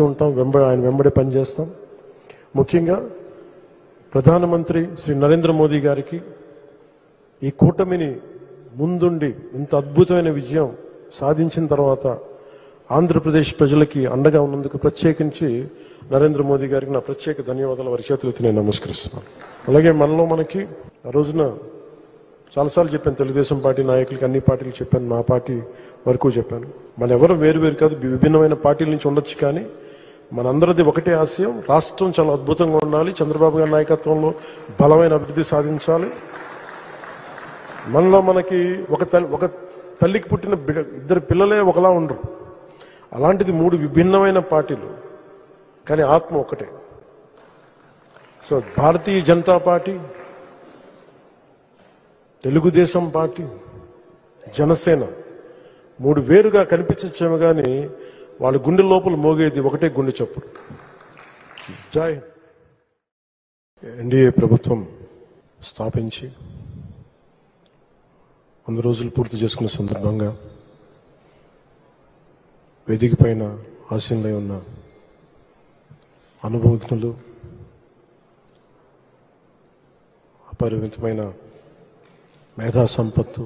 ఉంటాం, ఆయన వెంబడే పనిచేస్తాం. ముఖ్యంగా ప్రధానమంత్రి శ్రీ నరేంద్ర మోదీ గారికి ఈ కూటమిని ముందుండి ఇంత అద్భుతమైన విజయం సాధించిన తర్వాత ఆంధ్రప్రదేశ్ ప్రజలకి అండగా ఉన్నందుకు ప్రత్యేకించి నరేంద్ర మోదీ గారికి నా ప్రత్యేక ధన్యవాదాలు వారి చేతులెత్తి నేను నమస్కరిస్తున్నాను. అలాగే మనకి ఆ రోజున చాలాసార్లు చెప్పాను, తెలుగుదేశం పార్టీ నాయకులకి అన్ని పార్టీలు చెప్పాను, నా పార్టీ వరకు చెప్పాను. మన ఎవరు వేరు కాదు, విభిన్నమైన పార్టీల నుంచి ఉండొచ్చు, కానీ మనందరిది ఒకటే ఆశయం, రాష్ట్రం చాలా అద్భుతంగా ఉండాలి, చంద్రబాబు గారి నాయకత్వంలో బలమైన అభివృద్ధి సాధించాలి. మనకి ఒక తల్లికి పుట్టిన ఇద్దరు పిల్లలే ఒకలా ఉండరు, అలాంటిది 3 విభిన్నమైన పార్టీలు, కానీ ఆత్మ ఒకటే. So Bharatiya Janata party, Telugu Desam party, Janasena 3 వేరుగా కనిపించచ్చేమో కానీ వాళ్ళ గుండె లోపల మోగేది ఒకటే గుండె చప్పుడు. జై ఎన్డీఏ ప్రభుత్వం స్థాపించి 100 రోజులు పూర్తి చేసుకున్న సందర్భంగా వేదిక పైన ఆసీనులై ఉన్న అనుభవజ్ఞులు, అపరిమితమైన మేధా సంపత్తు,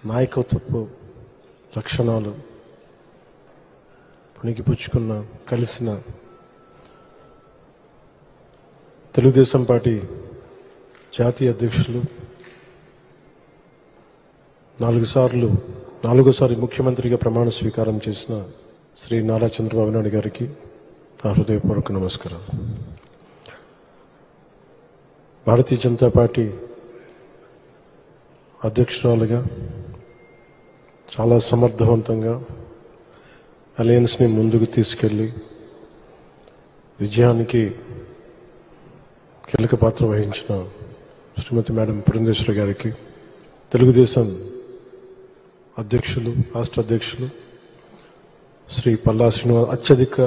నాయకత్వపు లక్షణాలు పుణికిపుచ్చుకున్న కలిసిన తెలుగుదేశం పార్టీ జాతీయ అధ్యక్షులు, 4సారి ముఖ్యమంత్రిగా ప్రమాణ స్వీకారం చేసిన శ్రీ నారా చంద్రబాబు నాయుడు గారికి నా హృదయపూర్వక నమస్కారాలు. భారతీయ జనతా పార్టీ అధ్యక్షురాలుగా చాలా సమర్థవంతంగా అలయన్స్ని ముందుకు తీసుకెళ్లి విజయానికి కీలక పాత్ర వహించిన శ్రీమతి మేడం పురంధేశ్వరి గారికి, తెలుగుదేశం అధ్యక్షులు, రాష్ట్ర అధ్యక్షులు శ్రీ పల్లా శ్రీనివాస్, అత్యధిక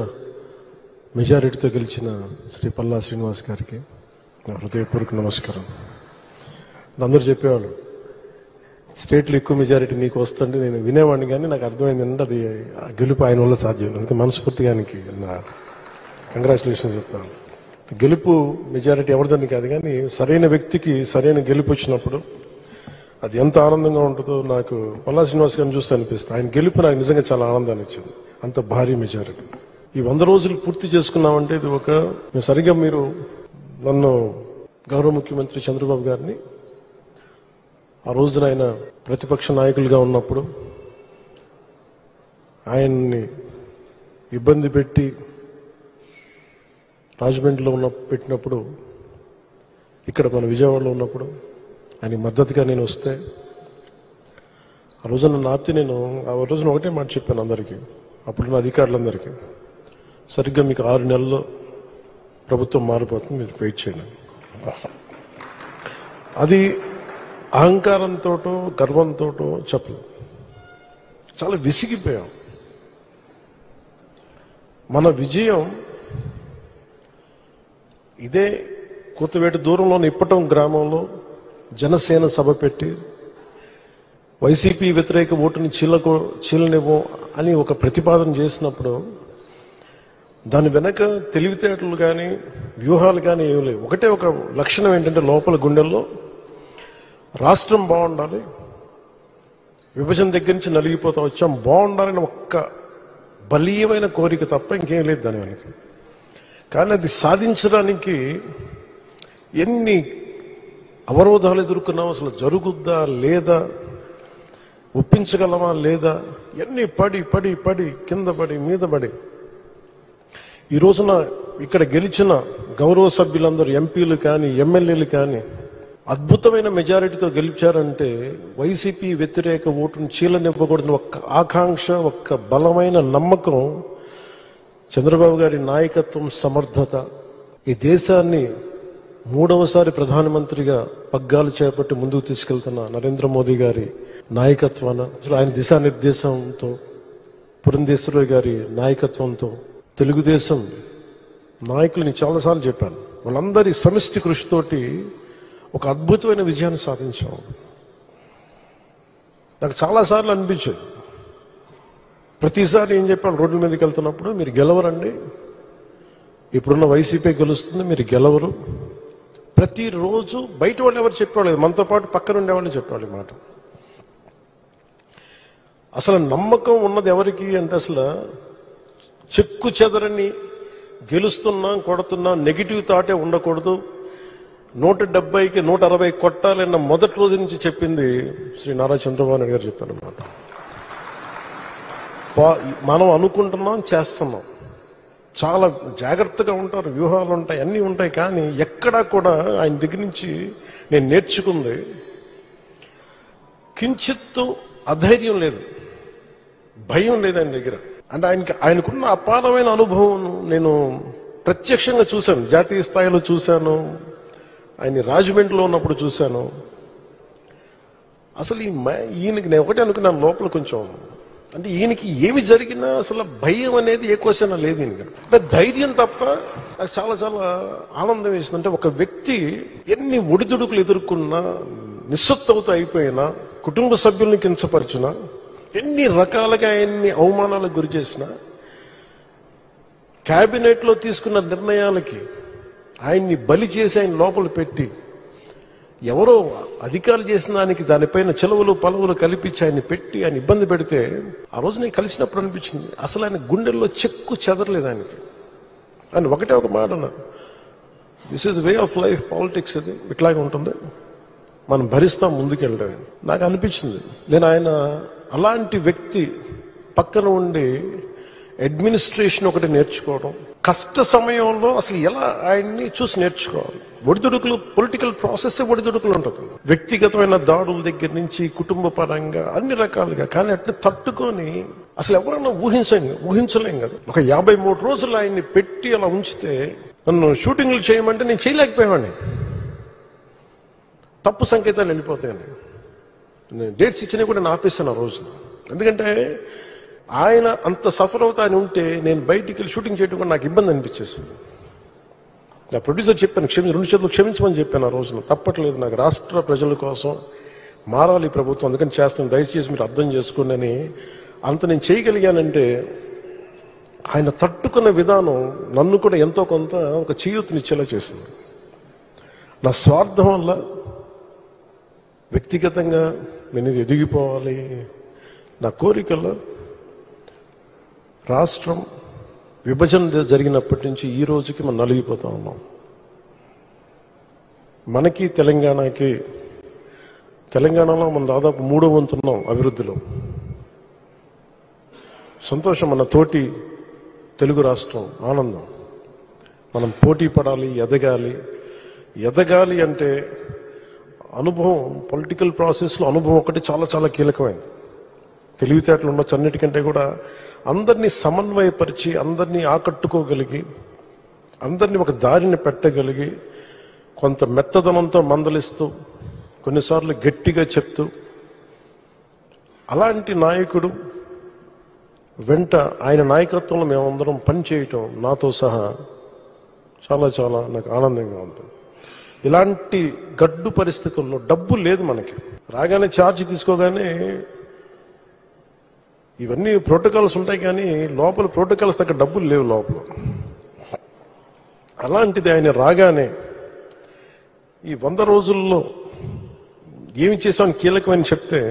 మెజారిటీతో గెలిచిన శ్రీ పల్లా శ్రీనివాస్ గారికి నా హృదయపూర్వక నమస్కారం. అందరూ చెప్పేవాళ్ళు స్టేట్లో ఎక్కువ మెజారిటీ నీకు వస్తుంటే నేను వినేవాడిని, కానీ నాకు అర్థమైంది అంటే అది గెలుపు ఆయన వల్ల సాధ్యం. అందుకే మనస్ఫూర్తిగా ఆయనకి నా కంగ్రాచులేషన్స్ చెప్తాను. గెలుపు మెజారిటీ ఎవరిదని కాదు, కానీ సరైన వ్యక్తికి సరైన గెలుపు వచ్చినప్పుడు అది ఎంత ఆనందంగా ఉంటుందో నాకు పల్లా శ్రీనివాస్ గారిని చూస్తే అనిపిస్తుంది. ఆయన గెలుపు నాకు నిజంగా చాలా ఆనందాన్ని ఇచ్చింది, అంత భారీ మెజారిటీ. ఈ 100 రోజులు పూర్తి చేసుకున్నామంటే ఇది సరిగ్గా మీరు నన్ను గౌరవ ముఖ్యమంత్రి చంద్రబాబు గారిని ఆ రోజున ఆయన ప్రతిపక్ష నాయకులుగా ఉన్నప్పుడు ఆయన్ని ఇబ్బంది పెట్టి రాజమండ్రిలో పెట్టినప్పుడు, ఇక్కడ మన విజయవాడలో ఉన్నప్పుడు ఆయన మద్దతుగా నేను వస్తే ఆ రోజున నన్ను ఆపితే నేను ఆ రోజున ఒకటే మాట చెప్పాను అందరికీ, అప్పుడున్న అధికారులందరికీ, సరిగ్గా మీకు 6 నెలల్లో ప్రభుత్వం మారిపోతుంది, మీరు వెయిట్ చేయండి. అది అహంకారంతో గర్వంతో చెప్పదు, చాలా విసిగిపోయాం. మన విజయం ఇదే కూతవేట దూరంలోని ఇప్పటం గ్రామంలో జనసేన సభ పెట్టి వైసీపీ వ్యతిరేక ఓటుని చీలనివ్వం అని ఒక ప్రతిపాదన చేసినప్పుడు దాని వెనక తెలివితేటలు కానీ వ్యూహాలు కానీ ఏమి లేవు. ఒకటే ఒక లక్షణం ఏంటంటే లోపల గుండెల్లో రాష్ట్రం బాగుండాలి, విభజన దగ్గర నుంచి నలిగిపోతా వచ్చాం, బాగుండాలని ఒక్క బలీయమైన కోరిక తప్ప ఇంకేం లేదు దాని వెనక. కానీ అది సాధించడానికి ఎన్ని అవరోధాలు ఎదుర్కొన్నాం, అసలు జరుగుద్దా లేదా, ఒప్పించగలమా లేదా, ఎన్ని పడి కింద పడి మీద పడి ఈ రోజున ఇక్కడ గెలిచిన గౌరవ సభ్యులందరూ ఎంపీలు కానీ ఎమ్మెల్యేలు కానీ అద్భుతమైన మెజారిటీతో గెలిచారంటే వైసీపీ వ్యతిరేక ఓటును చీలనివ్వకూడదని ఒక్క ఆకాంక్ష, ఒక్క బలమైన నమ్మకం, చంద్రబాబు గారి నాయకత్వం, సమర్థత, ఈ దేశాన్ని 3వసారి ప్రధానమంత్రిగా పగ్గాలు చేపట్టి ముందుకు తీసుకెళ్తున్న నరేంద్ర మోదీ గారి నాయకత్వాన, ఆయన దిశానిర్దేశంతో, పురంధేశ్వరి గారి నాయకత్వంతో, తెలుగుదేశం నాయకులని చాలాసార్లు చెప్పాను, వాళ్ళందరి సమిష్టి కృషితోటి ఒక అద్భుతమైన విజయాన్ని సాధించాం. నాకు చాలాసార్లు అనిపించేది ప్రతిసారి ఏం చెప్పాను రోడ్ల మీదకి వెళ్తున్నప్పుడు, మీరు గెలవరండి, ఇప్పుడున్న వైసీపీ గెలుస్తుంది, మీరు గెలవరు. ప్రతిరోజు బయట వాళ్ళు ఎవరు చెప్పేవాళ్ళు, మనతో పాటు పక్కన ఉండేవాళ్ళు చెప్పేవాళ్ళు మాట. అసలు నమ్మకం ఉన్నది ఎవరికి అంటే, అసలు చెక్కు చెదరని గెలుస్తున్నాం కొడుతున్నాం నెగిటివ్ థాటే ఉండకూడదు, 170కి 160 కొట్టాలన్న మొదటి రోజు నుంచి చెప్పింది శ్రీ నారా చంద్రబాబు నాయుడు గారు చెప్పారన్నమాట. మనం అనుకుంటున్నాం, చేస్తున్నాం, చాలా జాగ్రత్తగా ఉంటారు, వ్యూహాలు ఉంటాయి, అన్నీ ఉంటాయి. కానీ ఎక్కడా కూడా ఆయన దగ్గర నుంచి నేను నేర్చుకుంది కించిత్తు అధైర్యం లేదు, భయం లేదు ఆయన దగ్గర. అంటే ఆయనకున్న అపారమైన అనుభవం నేను ప్రత్యక్షంగా చూశాను, జాతీయ స్థాయిలో చూశాను, ఆయన రాజమండ్రిలో ఉన్నప్పుడు చూశాను. అసలు ఈయనకి నేను ఒకటే అనుకున్నాను లోపల కొంచెం, అంటే ఈయనకి ఏమి జరిగినా అసలు భయం అనేది ఏ క్వశ్చన్ లేదు ఈయనకి. అంటే ధైర్యం తప్ప. నాకు చాలా చాలా ఆనందం వేసింది. అంటే ఒక వ్యక్తి ఎన్ని ఒడిదుడుకులు ఎదుర్కొన్నా, నిస్సత్తువతో అయిపోయినా, కుటుంబ సభ్యుల్ని కించపరిచినా, ఎన్ని రకాలుగా ఎన్ని అవమానాలకు గురి చేసినా, క్యాబినెట్లో తీసుకున్న నిర్ణయాలకి ఆయన్ని బలి చేసి ఆయన లోపల పెట్టి, ఎవరో అధికారులు చేసిన దానికి దానిపైన చెలవులు పలువులు కల్పించి ఆయన పెట్టి ఆయన ఇబ్బంది పెడితే, ఆ రోజు నేను కలిసినప్పుడు అనిపించింది అసలు ఆయన గుండెల్లో చెక్కు చెదరలేదు ఆయనకి. ఆయన ఒకటే ఒక మాట అన్నారు, this is way of life, politics ఇది ఇట్లాగే ఉంటుంది, మనం భరిస్తాం ముందుకెళ్ళడం. నాకు అనిపించింది నేను ఆయన అలాంటి వ్యక్తి పక్కన ఉండి అడ్మినిస్ట్రేషన్ ఒకటి నేర్చుకోవడం, కష్ట సమయంలో అసలు ఎలా ఆయన్ని చూసి నేర్చుకోవాలి. ఒడిదుడుకులు, పొలిటికల్ ప్రాసెస్ ఒడిదుడుకులు ఉంటుంది, వ్యక్తిగతమైన దాడుల దగ్గర నుంచి కుటుంబ పరంగా అన్ని రకాలుగా. కానీ అట్లా తట్టుకొని అసలు ఎవరన్నా ఊహించలేం కదా. ఒక 53 రోజులు ఆయన్ని పెట్టి అలా ఉంచితే, నన్ను షూటింగ్లు చేయమంటే నేను చేయలేకపోయావాడిని, తప్పు సంకేతాలు వెళ్ళిపోతాయని. నేను డేట్స్ ఇచ్చినా కూడా నేను ఆపేస్తాను ఆ రోజు. ఎందుకంటే ఆయన అంత సఫర్ అవుతా అని ఉంటే నేను బయటికి వెళ్ళి షూటింగ్ చేయడం కూడా నాకు ఇబ్బంది అనిపించేస్తుంది. నా ప్రొడ్యూసర్ చెప్పాను, 2 చేతులు క్షమించమని చెప్పాను ఆ రోజున. తప్పట్లేదు, నాకు రాష్ట్ర ప్రజల కోసం మారాలి ప్రభుత్వం, అందుకని చేస్తాను, దయచేసి మీరు అర్థం చేసుకోండి అని. అంత నేను చేయగలిగానంటే ఆయన తట్టుకున్న విధానం నన్ను కూడా ఎంతో కొంత ఒక చేయూతనిచ్చేలా చేసింది. నా స్వార్థం వల్ల వ్యక్తిగతంగా నేను ఎదిగిపోవాలి, నా కోరికల్లో రాష్ట్రం విభజన జరిగినప్పటి నుంచి ఈ రోజుకి మనం నలిగిపోతా ఉన్నాం. మనకి తెలంగాణలో మనం దాదాపు 3వ వంతున్నాం అభివృద్ధిలో. సంతోషం, మన తోటి తెలుగు రాష్ట్రం ఆనందం. మనం పోటీ పడాలి, ఎదగాలి అంటే అనుభవం, పొలిటికల్ ప్రాసెస్లో అనుభవం ఒకటి చాలా చాలా కీలకమైంది. తెలివితేటలు ఉండొచ్చు, అన్నిటికంటే కూడా అందరినీ సమన్వయపరిచి, అందరినీ ఆకట్టుకోగలిగి, అందరినీ ఒక దారిని పెట్టగలిగి, కొంత మెత్తదనంతో మందలిస్తూ, కొన్నిసార్లు గట్టిగా చెప్తూ, అలాంటి నాయకుడు వెంట ఆయన నాయకత్వంలో మేమందరం పనిచేయటం నాతో సహా చాలా చాలా నాకు ఆనందంగా ఉంటుంది. ఇలాంటి గడ్డు పరిస్థితుల్లో డబ్బు లేదు మనకి, రాగానే ఛార్జ్ తీసుకోగానే ఇవన్నీ ప్రోటోకాల్స్ ఉంటాయి, కానీ లోపల ప్రోటోకాల్స్ తగ్గ డబ్బులు లేవు లోపల. అలాంటిది ఆయన రాగానే ఈ 100 రోజుల్లో ఏమి చేశామని కీలకమని చెప్తే